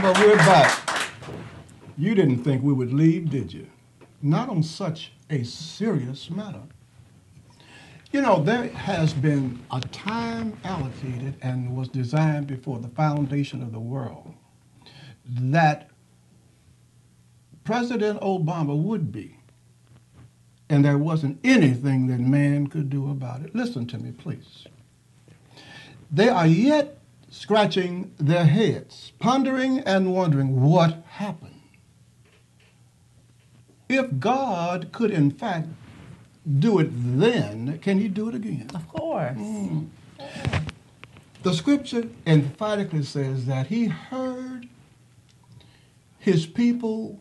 Barbara, we're back. You didn't think we would leave, did you? Not on such a serious matter. You know, there has been a time allocated and was designed before the foundation of the world that President Obama would be, and there wasn't anything that man could do about it. Listen to me, please. They are yet scratching their heads, pondering and wondering what happened. If God could, in fact, do it then, can he do it again? Of course. The scripture emphatically says that he heard his people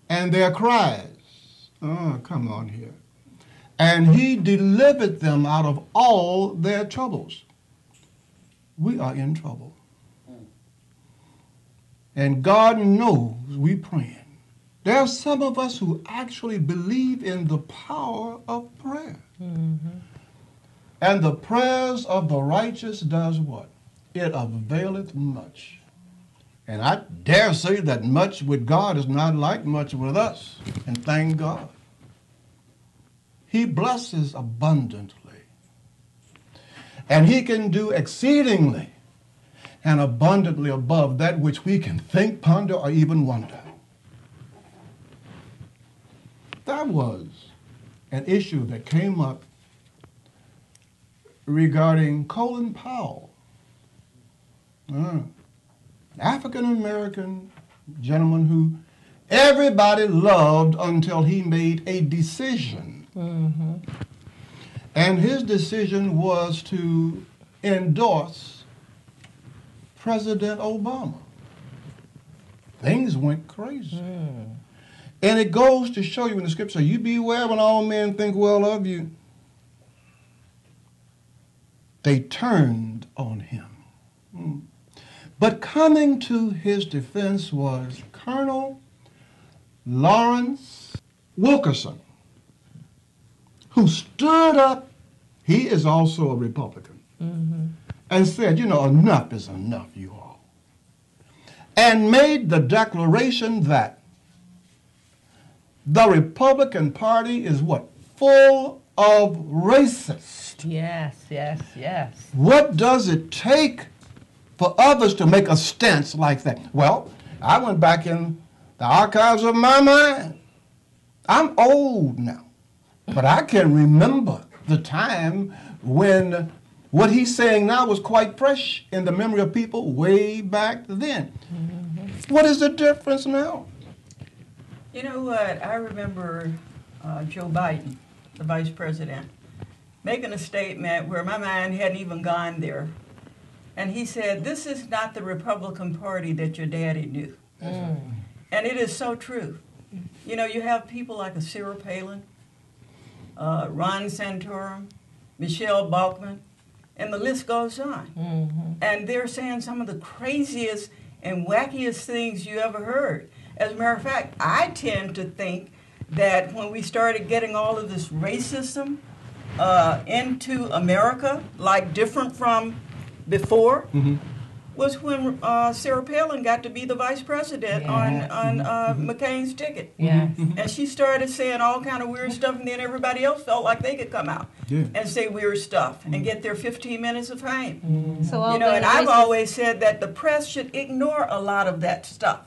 and their cries. Oh, come on here. And he delivered them out of all their troubles. We are in trouble. And God knows we praying. There are some of us who actually believe in the power of prayer. Mm-hmm. And the prayers of the righteous does what? It availeth much. And I dare say that much with God is not like much with us. And thank God. He blesses abundantly. And he can do exceedingly and abundantly above that which we can think, ponder, or even wonder. That was an issue that came up regarding Colin Powell, an African-American gentleman who everybody loved until he made a decision. Mm-hmm. And his decision was to endorse President Obama. Things went crazy. And it goes to show you in the scripture, you beware when all men think well of you. They turned on him. But coming to his defense was Colonel Lawrence Wilkerson, who stood up, he is also a Republican, and said, you know, enough is enough, you all. And made the declaration that the Republican Party is what? Full of racists. Yes, yes, yes. What does it take for others to make a stance like that? Well, I went back in the archives of my mind. I'm old now, but I can remember the time when what he's saying now was quite fresh in the memory of people way back then. What is the difference now? You know what? I remember Joe Biden, the vice president, making a statement where my mind hadn't even gone there. And he said, this is not the Republican Party that your daddy knew. And it is so true. You know, you have people like a Sarah Palin, Ron Santorum, Michelle Bachmann, and the list goes on. And they're saying some of the craziest and wackiest things you ever heard. As a matter of fact, I tend to think that when we started getting all of this racism into America, like different from before, was when Sarah Palin got to be the vice president on McCain's ticket. And she started saying all kind of weird stuff, and then everybody else felt like they could come out and say weird stuff and get their 15 minutes of fame. So you know, and I've always said that the press should ignore a lot of that stuff.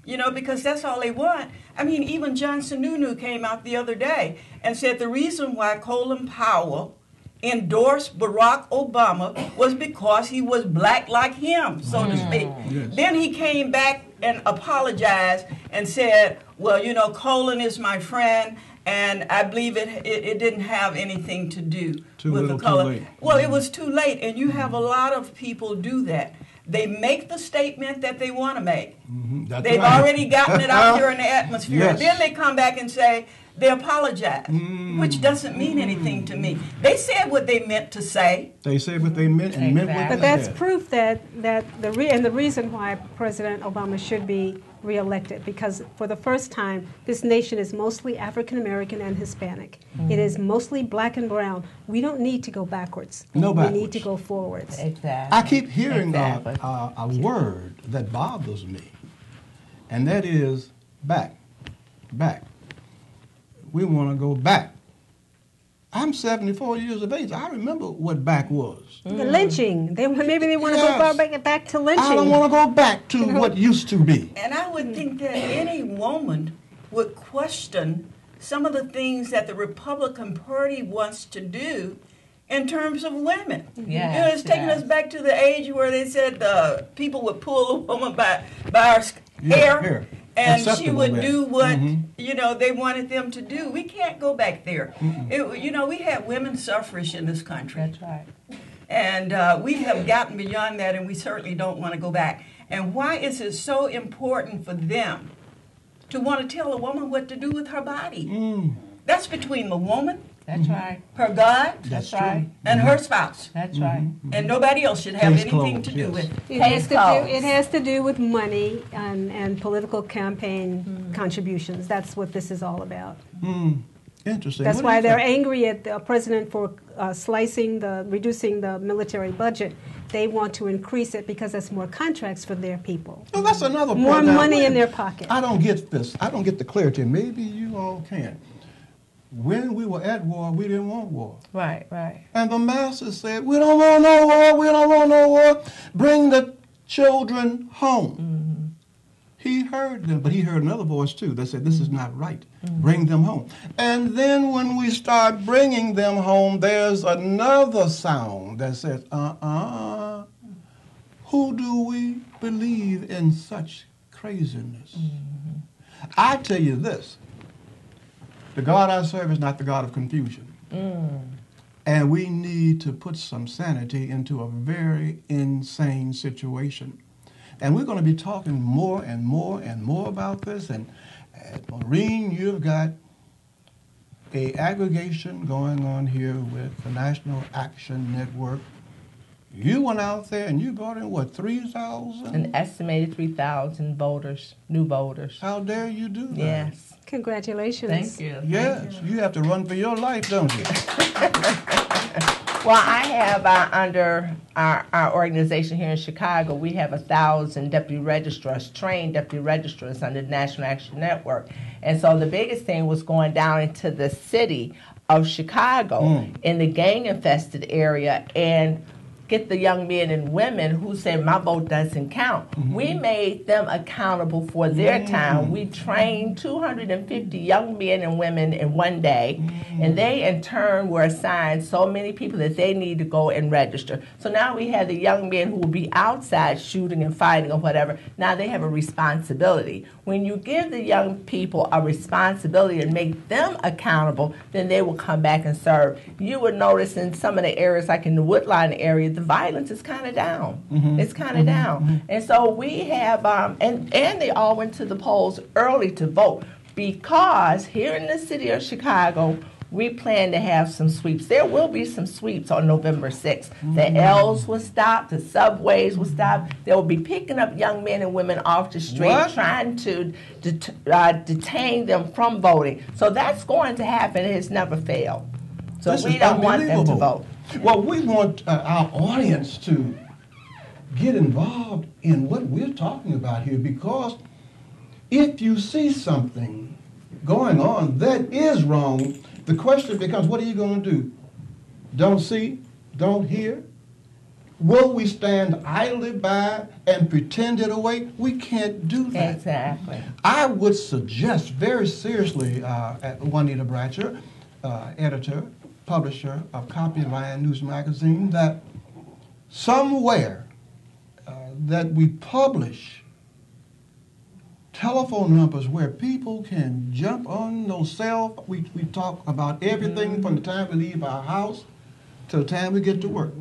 You know, because that's all they want. I mean, even John Sununu came out the other day and said the reason why Colin Powell endorsed Barack Obama was because he was black like him, so to speak. Then he came back and apologized and said, well, you know, Colin is my friend, and I believe it didn't have anything to do with the color. Well, it was too late, and you have a lot of people do that. They make the statement that they want to make. They've already gotten it out there in the atmosphere. And then they come back and say, they apologized, which doesn't mean anything to me. They said what they meant to say. They said what they meant and meant what they Exactly. But that's said. proof that the reason why President Obama should be reelected, because for the first time, this nation is mostly African American and Hispanic. It is mostly black and brown. We don't need to go backwards. No We need backwards. to go forwards. Exactly. I keep hearing Exactly. a word that bothers me, and that is back. Back. We want to go back. I'm 74 years of age. I remember what back was. The lynching. Maybe they want to Yes. go back to lynching. I don't want to go back to what used to be. And I would think that any woman would question some of the things that the Republican Party wants to do in terms of women. Yes, It's taking yes. us back to the age where they said people would pull a woman by her hair. And she Acceptable would then. do what they wanted them to do. We can't go back there. We had women's suffrage in this country. That's right. And we have gotten beyond that, and we certainly don't want to go back. And why is it so important for them to want to tell a woman what to do with her body? That's between the woman, That's right. her God, That's That's right. and her spouse. That's right. And nobody else should have Case anything closed, to do yes. with it. It has to do with money and political campaign contributions. That's what this is all about. Interesting. That's What do why you they're think? angry at the president for reducing the military budget. They want to increase it because that's more contracts for their people. Well, that's another point. More Now, money wait. in their pocket. I don't get this. I don't get the clarity. Maybe you all can. When we were at war, we didn't want war. Right, right. And the masses said, we don't want no war, we don't want no war. Bring the children home. He heard them, but he heard another voice too that said, this is not right. Bring them home. And then when we start bringing them home, there's another sound that says, who do we believe in such craziness? I tell you this, the God I serve is not the God of confusion. And we need to put some sanity into a very insane situation. And we're going to be talking more and more and more about this. And Maureen, you've got a aggregation going on here with the National Action Network. You went out there and you brought in, what, 3,000? An estimated 3,000 voters, new voters. How dare you do that? Yes. Congratulations. Thank you. Yes, you have to run for your life, don't you? Well, I have under our organization here in Chicago, we have 1,000 deputy registrars, trained deputy registrars under the National Action Network. And so the biggest thing was going down into the city of Chicago in the gang-infested area and get the young men and women who said, my vote doesn't count. We made them accountable for their time. We trained 250 young men and women in one day, and they in turn were assigned so many people that they need to go and register. So now we have the young men who will be outside shooting and fighting or whatever. Now they have a responsibility. When you give the young people a responsibility and make them accountable, then they will come back and serve. You would notice in some of the areas, like in the Woodline area, the violence is kind of down. It's kind of down. And so we have, and they all went to the polls early to vote because here in the city of Chicago, we plan to have some sweeps. There will be some sweeps on November 6th. The L's will stop, the subways will stop. They will be picking up young men and women off the street, trying to detain them from voting. So that's going to happen. It has never failed. So This we is don't want them to unbelievable. vote. Well, we want our audience to get involved in what we're talking about here, because if you see something going on that is wrong, the question becomes, what are you going to do? Don't see? Don't hear? Will we stand idly by and pretend it away? We can't do that. Exactly. I would suggest very seriously, Juanita Bratcher, editor, publisher of Copyline News Magazine, that somewhere that we publish telephone numbers where people can jump on those cell. We talk about everything from the time we leave our house to the time we get to work.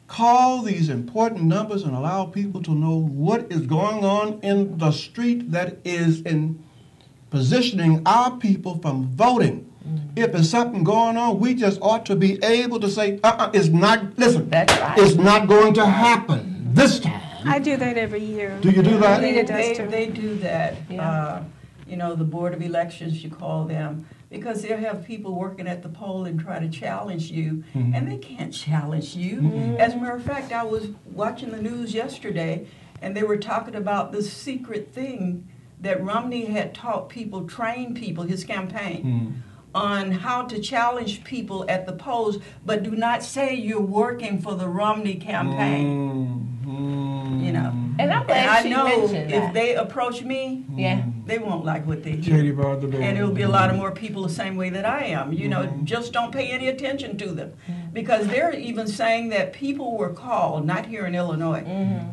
Call these important numbers and allow people to know what is going on in the street that is in positioning our people from voting. If there's something going on, we just ought to be able to say, it's not, listen, That's right. it's not going to happen this time. I do that every year. Do you do that? Juanita does too. They do that. Yeah. You know, the Board of Elections, you call them, because they'll have people working at the poll and try to challenge you, and they can't challenge you. As a matter of fact, I was watching the news yesterday, and they were talking about this secret thing that Romney had taught people, trained people, his campaign, on how to challenge people at the polls, but do not say you're working for the Romney campaign. You know. And I'm glad she mentioned that. If they approach me, they won't like what they hear. And it'll be a lot of more people the same way that I am. You know, just don't pay any attention to them. Because they're even saying that people were called, not here in Illinois,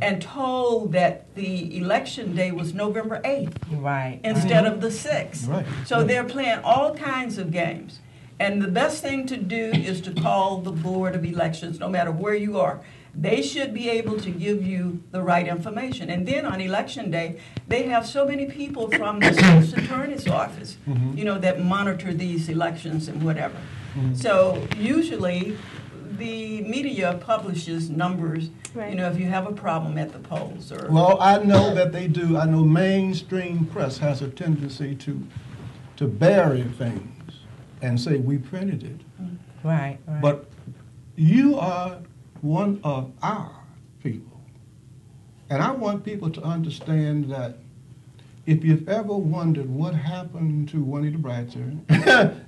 and told that the election day was November 8th. Right. Instead of the 6th. Right. So they're playing all kinds of games. And the best thing to do is to call the Board of Elections, no matter where you are. They should be able to give you the right information. And then on election day, they have so many people from the state's attorney's office, you know, that monitor these elections and whatever. So usually the media publishes numbers, you know, if you have a problem at the polls. Or Well, I know that they do. I know mainstream press has a tendency to bury things and say, we printed it. Right. But you are one of our people. And I want people to understand that if you've ever wondered what happened to Juanita Bratcher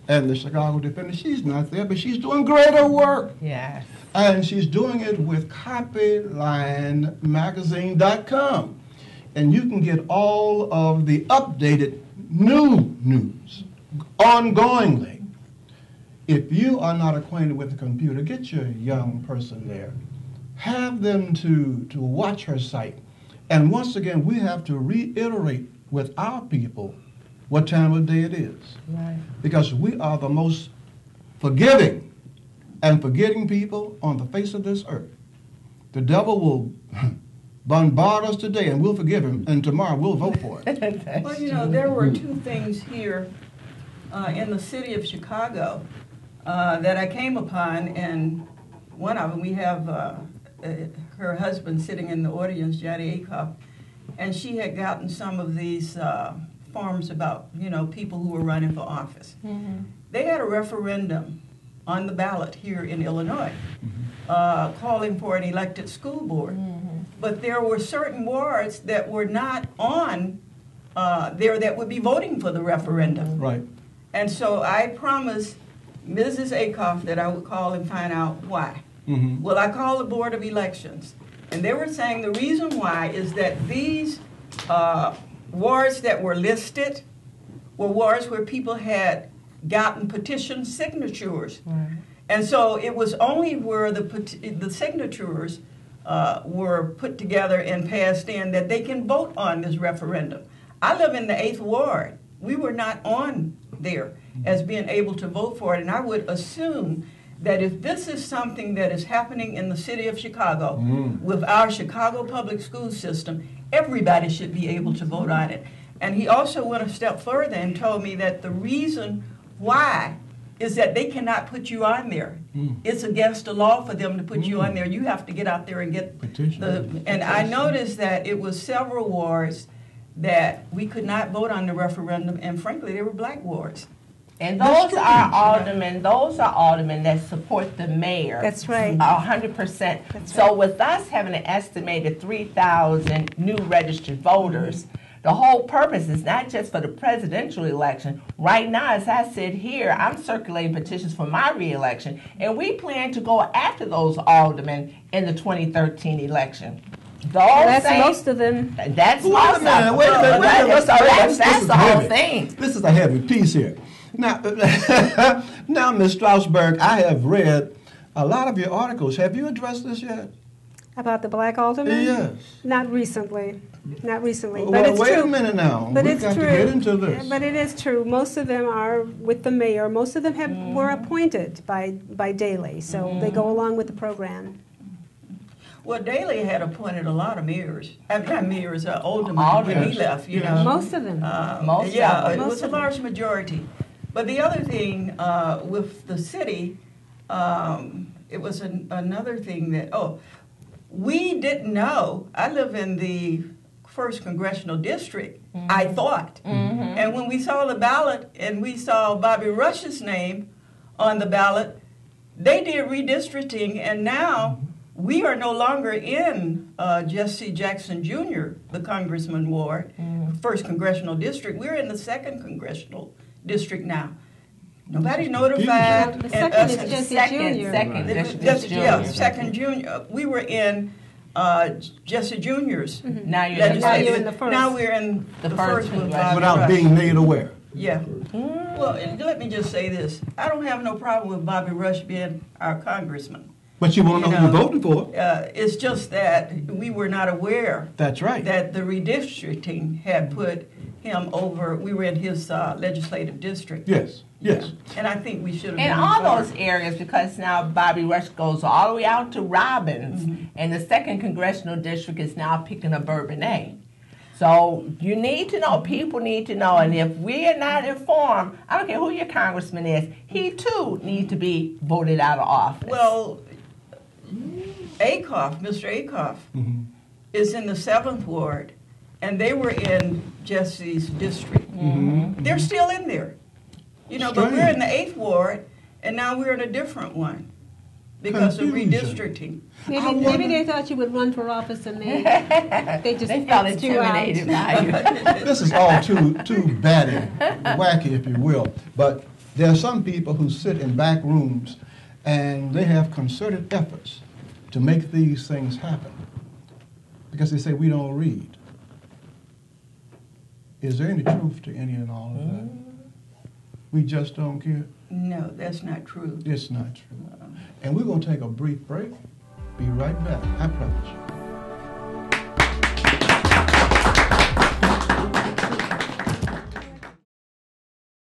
and the Chicago Defender, she's not there, but she's doing greater work. Yes. And she's doing it with CopylineMagazine.com. And you can get all of the updated new news ongoingly. If you are not acquainted with the computer, get your young person there. Have them to watch her site. And once again, we have to reiterate with our people what time of day it is. Right. Because we are the most forgiving and forgetting people on the face of this earth. The devil will bombard us today and we'll forgive him, and tomorrow we'll vote for it. well, you know, there were two things here in the city of Chicago that I came upon, and one of them, we have her husband sitting in the audience, Johnny Acuff, and she had gotten some of these forms about, you know, people who were running for office. They had a referendum on the ballot here in Illinois calling for an elected school board. But there were certain wards that were not on there that would be voting for the referendum. Right. And so I promised Mrs. Acuff that I would call and find out why. Well, I called the Board of Elections, and they were saying the reason why is that these wards that were listed were wards where people had gotten petition signatures. And so it was only where the signatures were put together and passed in that they can vote on this referendum. I live in the 8th Ward. We were not on there as being able to vote for it, and I would assume that if this is something that is happening in the city of Chicago with our Chicago public school system, everybody should be able to vote on it. And he also went a step further and told me that the reason why is that they cannot put you on there. It's against the law for them to put you on there. You have to get out there and get Petition. And I noticed that it was several wards that we could not vote on the referendum, and frankly, they were black wards. And those are aldermen that support the mayor. That's right. 100%. So with us having an estimated 3,000 new registered voters, the whole purpose is not just for the presidential election. Right now, as I sit here, I'm circulating petitions for my reelection, and we plan to go after those aldermen in the 2013 election. That's most of them. That's Wait most a minute, of wait a them. minute. That's the whole heavy. thing. This is a heavy piece here. Now, Ms. Strausberg, I have read a lot of your articles. Have you addressed this yet? About the black aldermen? Yes. Not recently. Not recently. But Well, it's wait true. a minute now. But We've it's got true. to get into this. But it is true. Most of them are with the mayor. Most of them were appointed by Daley, so they go along with the program. Well, Daley had appointed a lot of mayors. Not mayors, aldermen when he left, you know. Most of them. It was a large majority. But the other thing with the city, it was another thing that, we didn't know. I live in the 1st Congressional District, I thought. And when we saw the ballot and we saw Bobby Rush's name on the ballot, they did redistricting, and now we are no longer in Jesse Jackson Jr., the Congressman ward, 1st Congressional District. We're in the 2nd Congressional District now. Nobody notified. The second is Jesse Jr. Second Junior. We were in Jesse Jr.'s. Now you're in the first. Now we're in the first with Bobby without Rush. being made aware. Yeah. Well, let me just say this. I don't have no problem with Bobby Rush being our congressman. But you want to know who you're voting for. It's just that we were not aware. That's right. That the redistricting had put him over. We were in his legislative district. Yes. Yes. And I think we should have in been all informed. those areas, because now Bobby Rush goes all the way out to Robbins, and the 2nd Congressional District is now picking up Bourbonnais. So you need to know, people need to know, and if we are not informed, I don't care who your congressman is, he too needs to be voted out of office. Well, Mr. Akoff, is in the 7th ward, and they were in Jesse's district. They're still in there. You know, but we're in the 8th ward, and now we're in a different one because of redistricting. Maybe they thought you would run for office, and they they felt intimidated by you. This is all too batty, wacky, if you will. But there are some people who sit in back rooms, and they have concerted efforts to make these things happen because they say we don't read. Is there any truth to any and all of that? We just don't care? No, that's not true. It's not true. And we're going to take a brief break. Be right back. I promise you.